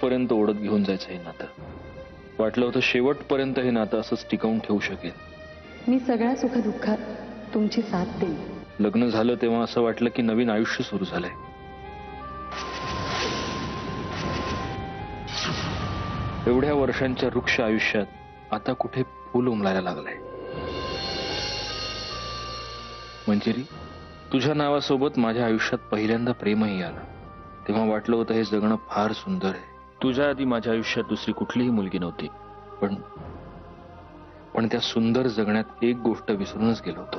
इथपर्यंत ओढत घेऊन जायचं हे नातं. वाटलं होतं शेवटपर्यंत हे नातं असंच टिकवून ठेवू शकेल. मी सगळ्या सुखदुःखात तुमची साथ देईन. लग्न झालं तेव्हा असं वाटलं की नवीन आयुष्य सुरू झालंय. एवढ्या वर्षांच्या वृक्ष आयुष्यात आता कुठे फूल उमलायला लागलंय. मंजिरी, तुझ्या नावासोबत माझ्या आयुष्यात पहिल्यांदा प्रेमही आलं. तेव्हा वाटलं होतं हे जगणं फार सुंदर आहे. तुझ्या आधी माझ्या आयुष्यात दुसरी कुठलीही मुलगी नव्हती. पण त्या सुंदर जगण्यात एक गोष्ट विसरूनच गेलो होतो.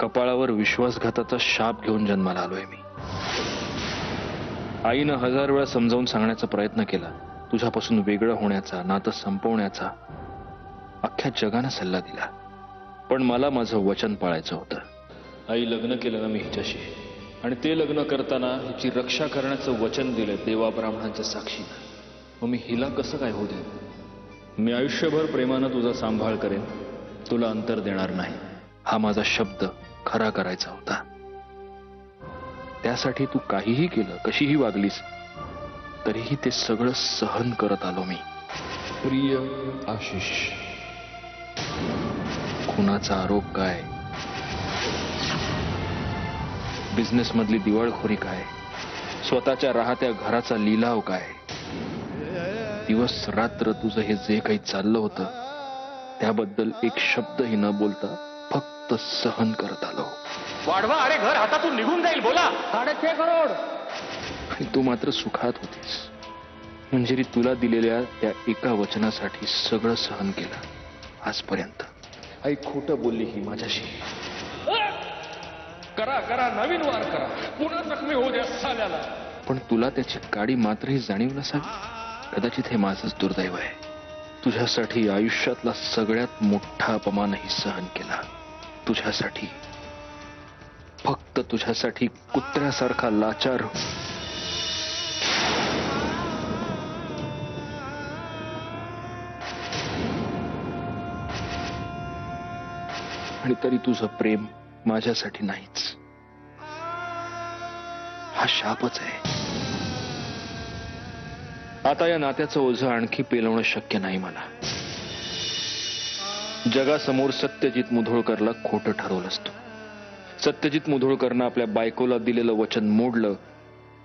कपाळावर विश्वासघाताचा शाप घेऊन जन्माला आलोय मी. आईनं 1000 वेळा समजावून सांगण्याचा प्रयत्न केला. तुझ्यापासून वेगळं होण्याचा, नातं संपवण्याचा अख्ख्या जगानं सल्ला दिला. पण मला माझं वचन पाळायचं होतं. आई, लग्न केलं ना मी हिच्याशी, आणि ते लग्न करताना हिची रक्षा करण्याचं वचन दिलं देवा ब्राह्मणांच्या साक्षीनं. मग मी हिला कसं काय होऊ दे? मी आयुष्यभर प्रेमानं तुझा सांभाळ करेन, तुला अंतर देणार नाही, हा माझा शब्द खरा करायचा होता. त्यासाठी तू काहीही केलं, कशीही वागलीस, तरीही ते सगळं सहन करत आलो मी. प्रिय आशिष, खुनाचा आरोप काय, बिझनेस मधली दिवाळखोरी काय, स्वतःच्या राहत्या घराचा लिलाव काय, दिवस रात्र तुझं हे जे काही चाललं होतं त्याबद्दल एक शब्दही न बोलता फक्त सहन करत आलो. वाढवा, अरे घर हातातून निघून जाईल, बोला. 6.5 करोड. आणि तू मात्र सुखात होतीस. मंजिरी, तुला दिलेल्या त्या एका वचनासाठी सगळं सहन केलं आजपर्यंत. आई खोटं बोलली ही माझ्याशी. करा करा, नवीन वार करा, पुन्हा जखमी होऊ द्या साल्याला. पण तुला त्याची काडी मात्रही जाणीव नसावी. कदाचित हे माझंच दुर्दैव आहे. तुझ्यासाठी आयुष्यातला सगळ्यात मोठा अपमानही सहन केला. तुझ्यासाठी, फक्त तुझ्यासाठी कुत्र्यासारखा लाचार. आणि तरी तुझं प्रेम माझ्यासाठी नाहीच, हा शापच आहे. आता या नात्याचं ओझं आणखी पेलवणं शक्य नाही मला. जगासमोर सत्यजित मुधोळकरला खोटं ठरवलं असतं. सत्यजित मुधोळकरनं आपल्या बायकोला दिलेलं वचन मोडलं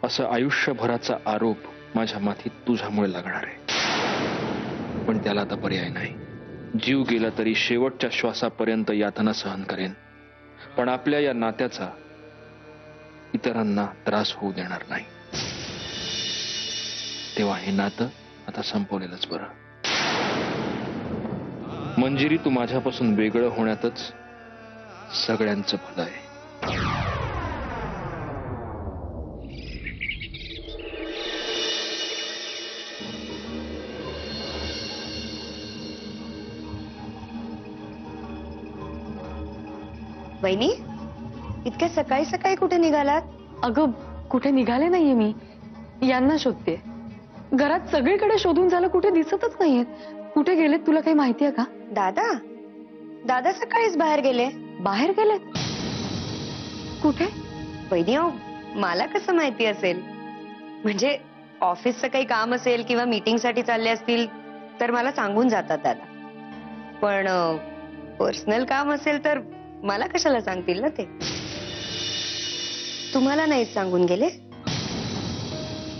असं आयुष्यभराचा आरोप माझ्या माथीत तुझ्यामुळे लागणार आहे. पण त्याला आता पर्याय नाही. जीव गेला तरी शेवटच्या श्वासापर्यंत यातना सहन करेन, पण आपल्या या नात्याचा इतरांना त्रास होऊ देणार नाही. तेव्हा हे नातं आता संपवलेलंच बरं. मंजिरी, तू माझ्यापासून वेगळं होण्यातच सगळ्यांचं भलं आहे. वहिनी, इतक्या सकाळी सकाळी कुठे निघालात? अगं, कुठे निघाले नाहीये मी, यांना शोधते. घरात सगळीकडे शोधून झालं, कुठे दिसतच नाहीयेत. कुठे गेलेत तुला काही माहितीये का? दादा दादा सकाळीच बाहेर गेले. बाहेर गेलेत? कुठे? वहिनी, मला कसं माहिती असेल? म्हणजे ऑफिसचं काही काम असेल किंवा मीटिंग साठी चालले असतील तर मला सांगून जातात दादा. पण पर्सनल काम असेल तर मला कशाला सांगतील ना ते. तुम्हाला नाही सांगून गेले?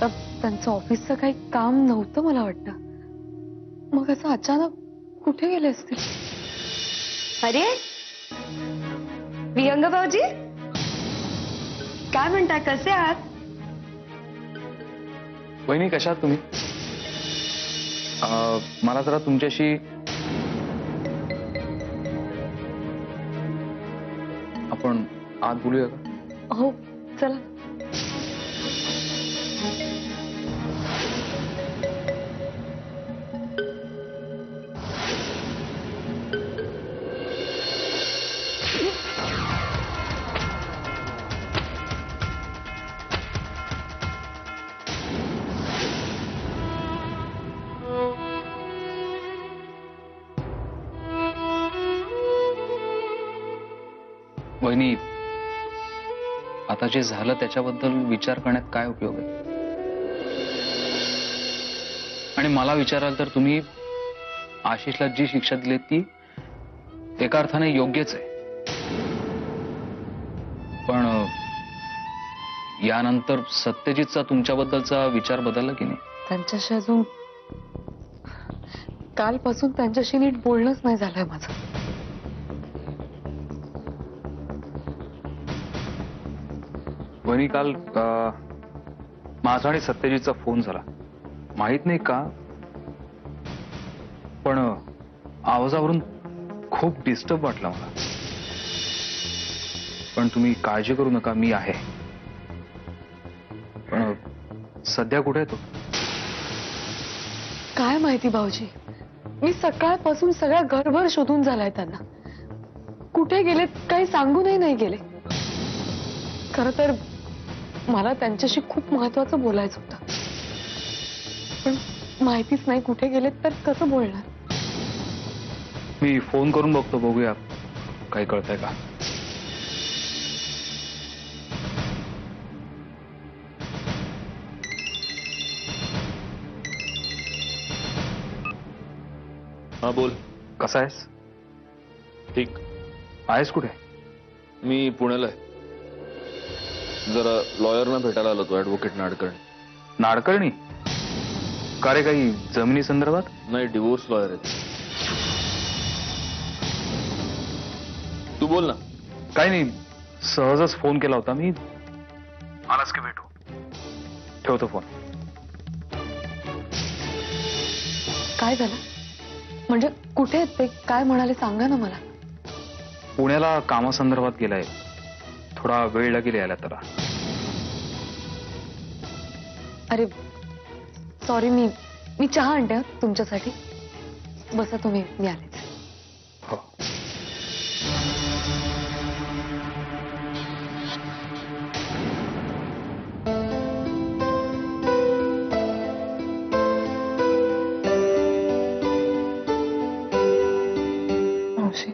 तर त्यांचं ऑफिसचं काही काम नव्हतं मला वाटतं. मग असं अचानक कुठे गेले असतील? अरे विहंग भाऊजी, काय म्हणता, कसे आहात? वहिनी, कशा आहात तुम्ही? मला जरा तुमच्याशी आपण आत बोलूया का? हो, चला. वहिनी, आता जे झालं त्याच्याबद्दल विचार करण्यात काय उपयोग आहे? आणि मला विचाराल तर तुम्ही आशिषला जी शिक्षा दिली ती एका अर्थाने योग्यच आहे. पण यानंतर सत्यजितचा तुमच्याबद्दलचा विचार बदलला की नाही? त्यांच्याशी अजून कालपासून त्यांच्याशी नीट बोलणंच नाही झालंय माझं. वहिनी काल माझा आणि सत्यजितचा फोन झाला. माहित नाही का पण आवाजावरून खूप डिस्टर्ब वाटला मला. पण तुम्ही काळजी करू नका, मी आहे. पण सध्या कुठे आहे तो? काय माहिती भाऊजी, मी सकाळपासून सगळ्या घरभर शोधून झालाय त्यांना. कुठे गेलेत काही सांगूनही नाही गेले. खरं तर मला त्यांच्याशी खूप महत्वाचं बोलायचं होतं, पण माहितीच नाही कुठे गेलेत तर कसं बोलणार. मी फोन करून बघतो, बघूया काही कळतंय का. हा बोल. कसा आहेस? ठीक. आहेस कुठे? मी पुण्याला आहे. जरा लॉयरना भेटायला आलो तो, ऍडव्होकेट नाडकर्णी. नाडकर्णी? का रे, काही जमिनी संदर्भात? नाही, डिवोर्स लॉयर आहे. तू बोल ना. काही नाही, सहजच फोन केला होता मी. आलास की भेटू. ठेवतो फोन. काय झालं म्हणजे? कुठे आहेत ते? काय म्हणाले सांगा ना मला. पुण्याला कामासंदर्भात गेलाय. थोडा वेळ लागेल यायला त्याला. अरे सॉरी, मी चहा आणते हं तुमच्यासाठी. बसा तुम्ही, मी आलेच. हो. मावशी,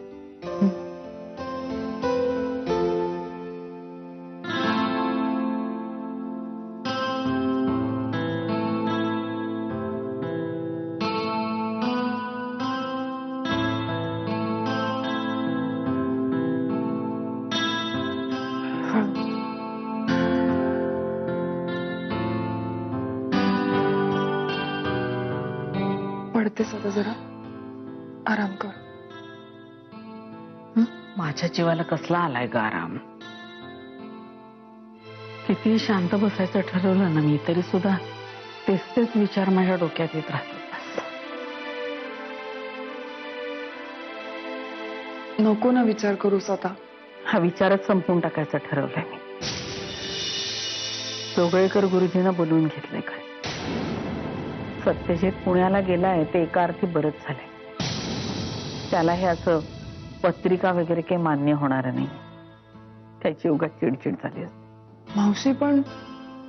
पडतेस आता, जरा आराम कर. माझ्या जीवाला कसला आलाय ग आराम. किती शांत बसायचं ठरवलं ना मी, तरी सुद्धा तेच तेच विचार माझ्या डोक्यात येत राहतात. नको ना विचार करूस आता. हा विचारच संपवून टाकायचं ठरवलंय मी. जोगळेकर गुरुजींना बोलवून घेतलंय. काय सत्यजित पुण्याला गेलाय ते एका अर्थी बरंच झालंय. त्याला हे असं पत्रिका वगैरे काही मान्य होणार नाही. त्याची उगाच चिडचिड झाली असते. मावशी, पण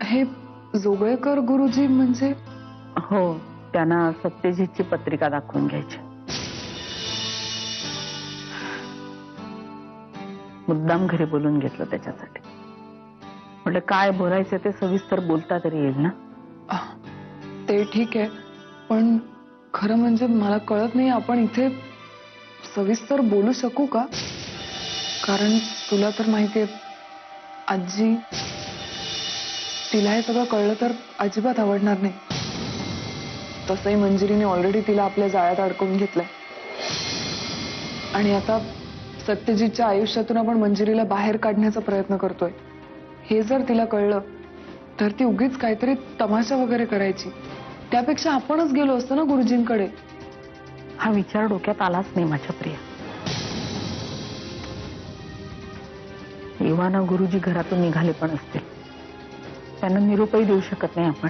हे जोगळेकर गुरुजी म्हणजे? हो, त्यांना सत्यजितची पत्रिका दाखवून घ्यायची. मुद्दाम घरी बोलून घेतलं त्याच्यासाठी. म्हटलं काय बोलायचं ते सविस्तर बोलता तरी येईल ना. ते ठीक आहे, पण खरं म्हणजे मला कळत नाही आपण इथे सविस्तर बोलू शकू का? कारण तुला तर माहितीये आजी, तिला हे सगळं कळलं तर अजिबात आवडणार नाही. तसंही मंजिरीने ऑलरेडी तिला आपल्या जाळ्यात अडकवून घेतलंय. आणि आता सत्यजितच्या आयुष्यातून आपण मंजिरीला बाहेर काढण्याचा प्रयत्न करतोय. हे जर तिला कळलं तर ती उगीच काहीतरी तमाशा वगैरे करायची. त्यापेक्षा आपणच गेलो असतो ना गुरुजींकडे. हा विचार डोक्यात आलाच नाही माझ्या प्रिया. इवाना गुरुजी घरातून निघाले पण असतील. त्यांना निरोपही देऊ शकत नाही आपण.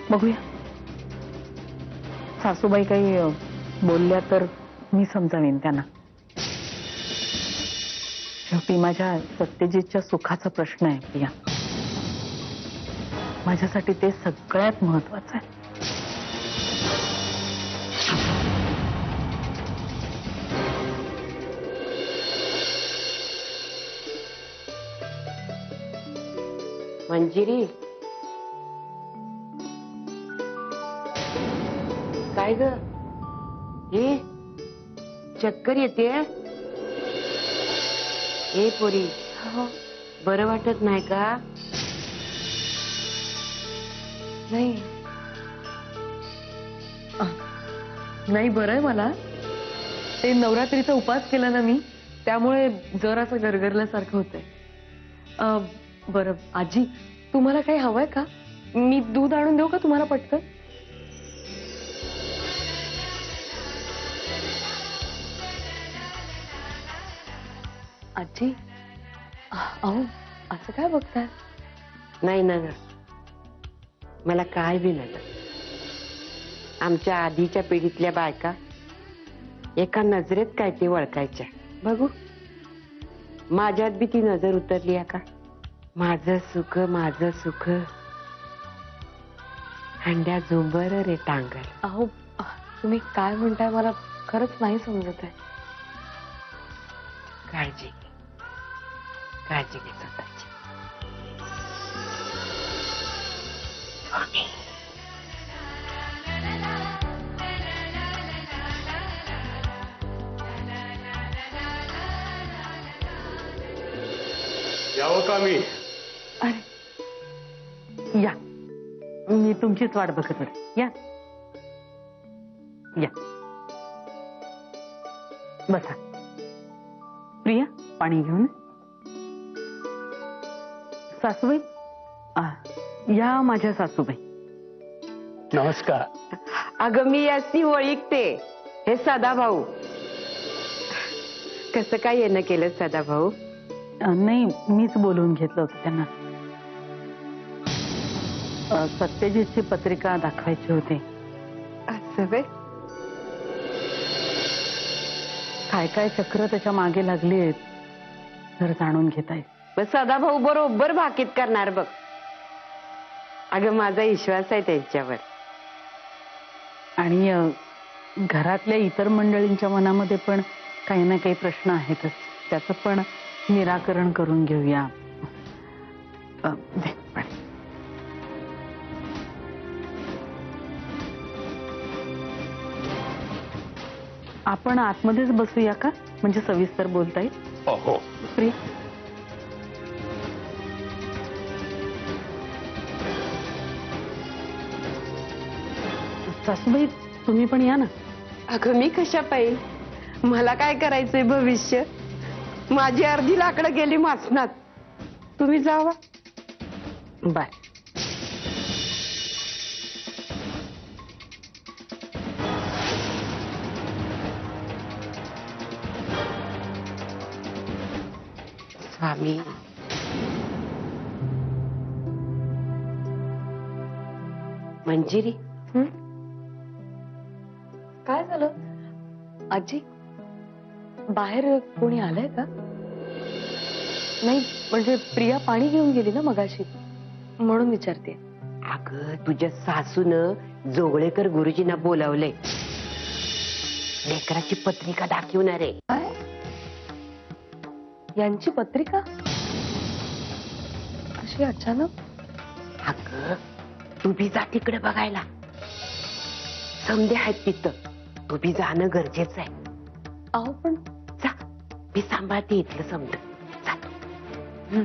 बघूया, सासूबाई काही बोलल्या तर मी समजावीन त्यांना. शेवटी माझ्या सत्यजितच्या सुखाचा प्रश्न आहे प्रिया. माझ्यासाठी ते सगळ्यात महत्वाचं आहे. मंजिरी काय ग हे चक्कर येते ए पोरी बरं वाटत नाही का नाही नाही बरं आहे मला ते नवरात्रीचा उपास केला ना मी त्यामुळे जरासं गरगरल्यासारखं होतंय बरं आजी तुम्हाला काही हवंय का मी दूध आणून देऊ का तुम्हाला पटकन आजी अहो असं काय बघताय नाही ना ग मला काय बी नाही आमच्या आधीच्या पिढीतल्या बायका एका नजरेत काय ते ओळखायच्या बघू माझ्यात बी ती नजर उतरली आहे का माझं सुख हंड्या झुंबर रे टांगर अहो तुम्ही काय म्हणताय मला खरंच नाही समजत आहे काळजी घे स्वतःची यावं का मी अरे या मी तुमचीच वाट बघत होते या या बसा प्रिया पाणी घेऊन सासूबाई या माझ्या सासूबाई नमस्कार अगं मी याची ओळखते हे सदाभाऊ कसं काय येणं केलं सदाभाऊ नाही मीच बोलवून घेतलं होतं त्यांना सत्यजितची पत्रिका दाखवायची होती असं वे काय काय चक्र त्याच्या मागे लागली आहेत जर जाणून घेताय मग सदाभाऊ बरोबर भाकीत करणार बघ अगं माझा विश्वास आहे त्यांच्यावर आणि घरातल्या इतर मंडळींच्या मनामध्ये पण काही ना काही प्रश्न आहेतच त्याचं पण निराकरण करून घेऊया दे पाणी. आपण आतमध्येच बसूया का म्हणजे सविस्तर बोलता येईल हो प्रिया सासूबाई तुम्ही पण या ना अगं मी कशा पाहिजे मला काय करायचंय भविष्य माझी अर्धी लाकडं गेली मासनात तुम्ही जावा बाय स्वामी मंजिरी काय झालं आजी बाहेर कोणी आलंय का नाही म्हणजे प्रिया पाणी घेऊन गेली ना मगाशी म्हणून विचारते अगं तुझ्या सासून जोगळेकर गुरुजींना बोलावलंय लेकराची पत्रिका दाखवणार आहे काय यांची पत्रिका अशी अचानक अगं तू बी जा तिकडे बघायला समधे आहेत तिथं तू बी जाणं गरजेचं आहे अहो पण जा मी सांभाळते इथलं समज जा तू.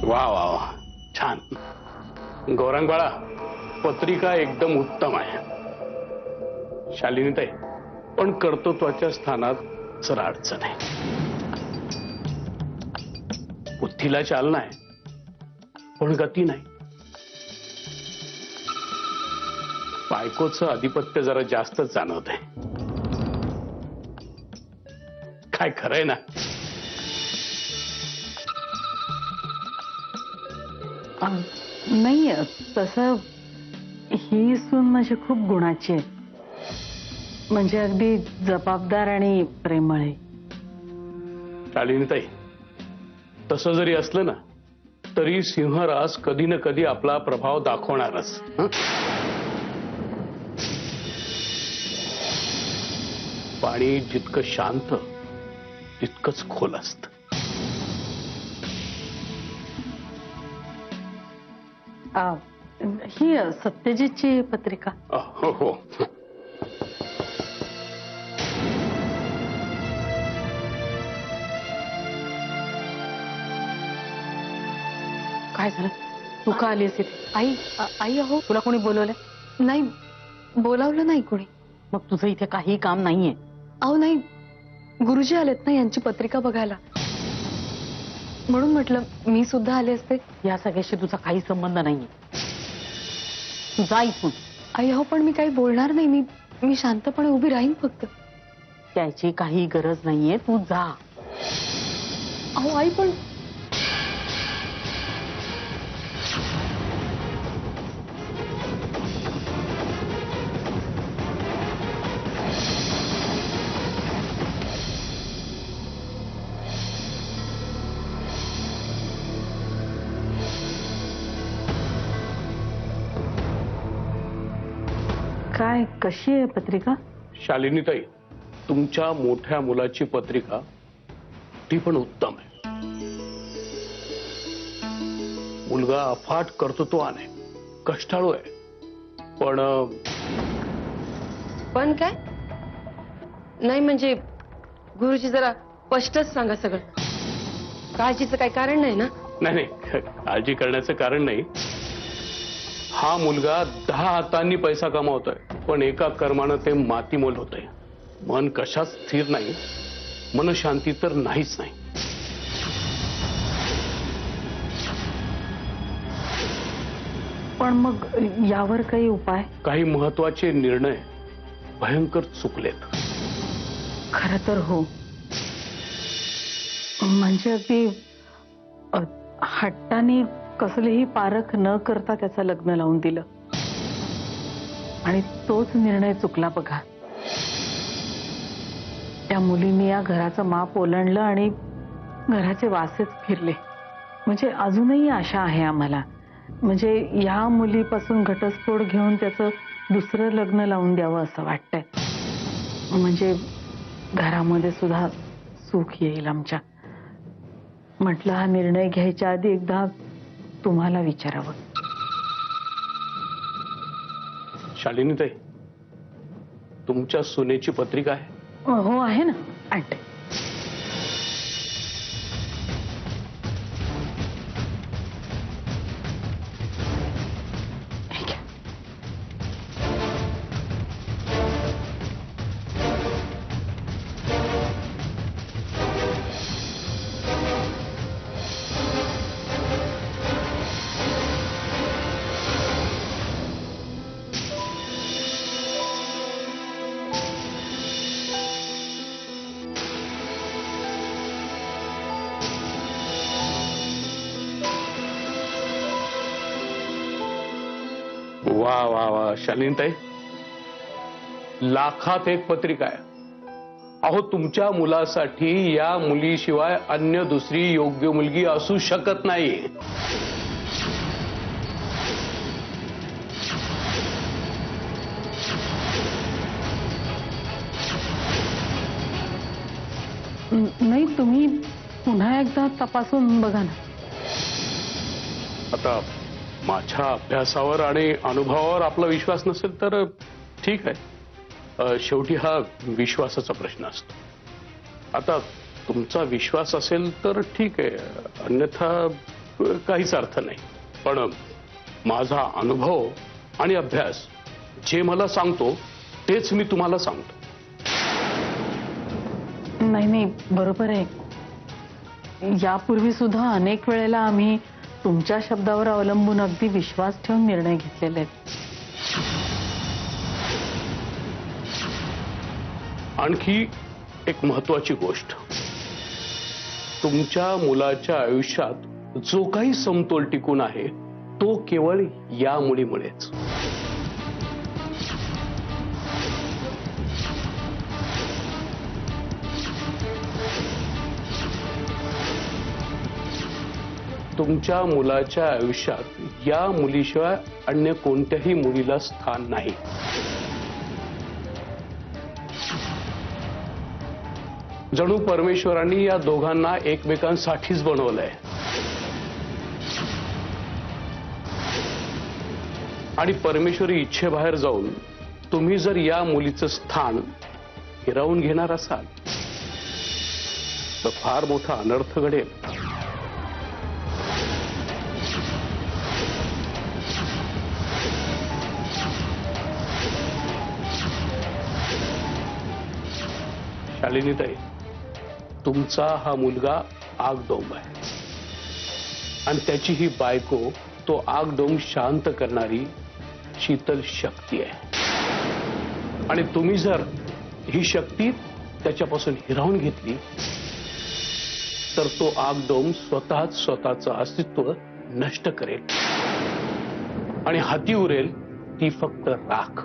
वा वा वा छान गौरांग बाळा पत्रिका एकदम उत्तम आहे शालिनीताई पण कर्तृत्वाच्या स्थानात जरा अडचण आहे बुद्धीला चालना आहे पण गती नाही बायकोचं आधिपत्य जरा जास्तच जाणवत आहे काय खरंय ना नाही तसं ही सून म्हणजे खूप गुणाची आहे. म्हणजे अगदी जबाबदार आणि प्रेमळ आहे. शालिनीताई, तसं जरी असलं ना तरी सिंहराज कधी ना कधी आपला प्रभाव दाखवणारच. हं? पाणी जितकं शांत तितकंच खोल असतं. ही सत्यजितची पत्रिका. हो हो. काय झालं? तू का आलीस इथे? आई आई अहो तुला कोणी बोलवलं? नाही, बोलावलं नाही कोणी. मग तुझं इथे काही काम नाहीये? अहो नाही, गुरुजी आलेत ना यांची पत्रिका बघायला, म्हणून म्हटलं मी सुद्धा आले असते. या सगळ्याशी तुझा काही संबंध नाहीये. तू जा इथून. आई अहो पण मी काही बोलणार नाही. मी शांतपणे उभी राहीन फक्त. त्याची काही गरज नाहीये, तू जा. अहो आई पण काय, कशी आहे पत्रिका? शालिनीताई, तुमच्या मोठ्या मुलाची पत्रिका ती पण उत्तम आहे. मुलगा अफाट कर्तृत्वान आहे, कष्टाळू आहे, पण काय नाही म्हणजे गुरुजी जरा स्पष्टच सांगा सगळं. काळजीचं काही कारण नाही ना? नाही काळजी करण्याचं कारण नाही. हा मुलगा 10 हातांनी पैसा कमावतोय, पण एका कर्मानं ते मातीमोल होतंय. मन कशात स्थिर नाही, मनशांती तर नाहीच नाही. पण मग यावर काही उपाय? काही महत्वाचे निर्णय भयंकर चुकलेत. खरं तर हो. म्हणजे अगदी हट्टाने कसलीही पारख न करता त्याचं लग्न लावून दिलं आणि तोच निर्णय चुकला बघा. त्या मुलीने या घराचं माप ओलांडलं आणि घराचे वासेच फिरले. म्हणजे अजूनही आशा आहे आम्हाला. म्हणजे या मुलीपासून घटस्फोट घेऊन त्याचं दुसरं लग्न लावून द्यावं असं वाटतंय. म्हणजे घरामध्ये सुद्धा सुख येईल आमच्या. म्हटलं हा निर्णय घ्यायच्या आधी एकदा तुम्हाला विचारावं. शालिनीताई, तुमच्या सुनेची पत्रिका आहे? हो आहे ना, आणते. वा वा वा शालिनीताई, लाखात एक पत्रिका आहे. अहो, तुमच्या मुलासाठी या मुलीशिवाय अन्य दुसरी योग्य मुलगी असू शकत नाही. नाही, तुम्ही पुन्हा एकदा तपासून बघा ना. आता माझ्या अभ्यासावर आणि अनुभवावर आपला विश्वास नसेल तर ठीक आहे. शेवटी हा विश्वासाचा प्रश्न असतो. आता तुमचा विश्वास असेल तर ठीक आहे, अन्यथा काहीच अर्थ नाही. पण माझा अनुभव आणि अभ्यास जे मला सांगतो तेच मी तुम्हाला सांगतो. नाही, बरोबर आहे. यापूर्वी सुद्धा अनेक वेळेला आम्ही तुमच्या शब्दावर अवलंबून अगदी विश्वास ठेवून निर्णय घेतलेले आहेत. आणखी एक महत्वाची गोष्ट, तुमच्या मुलाच्या आयुष्यात जो काही समतोल टिकून आहे तो केवळ या मुलीमुळेच. तुमच्या मुलाच्या आयुष्यात या मुलीशिवाय अन्य कोणत्याही मुलीला स्थान नाही. जणू परमेश्वरांनी या दोघांना एकमेकांसाठीच बनवलंय. आणि परमेश्वरी इच्छेबाहेर जाऊन तुम्ही जर या मुलीचं स्थान हिरावून घेणार असाल तर फार मोठा अनर्थ घडेल. शालिनीताई, तुमचा हा मुलगा आगडोंब आहे आणि त्याची ही बायको तो आगडोंब शांत करणारी शीतल शक्ती आहे. आणि तुम्ही जर ही शक्ती त्याच्यापासून हिरावून घेतली तर तो आगडोंब स्वतःचं अस्तित्व नष्ट करेल आणि हाती उरेल ती फक्त राख.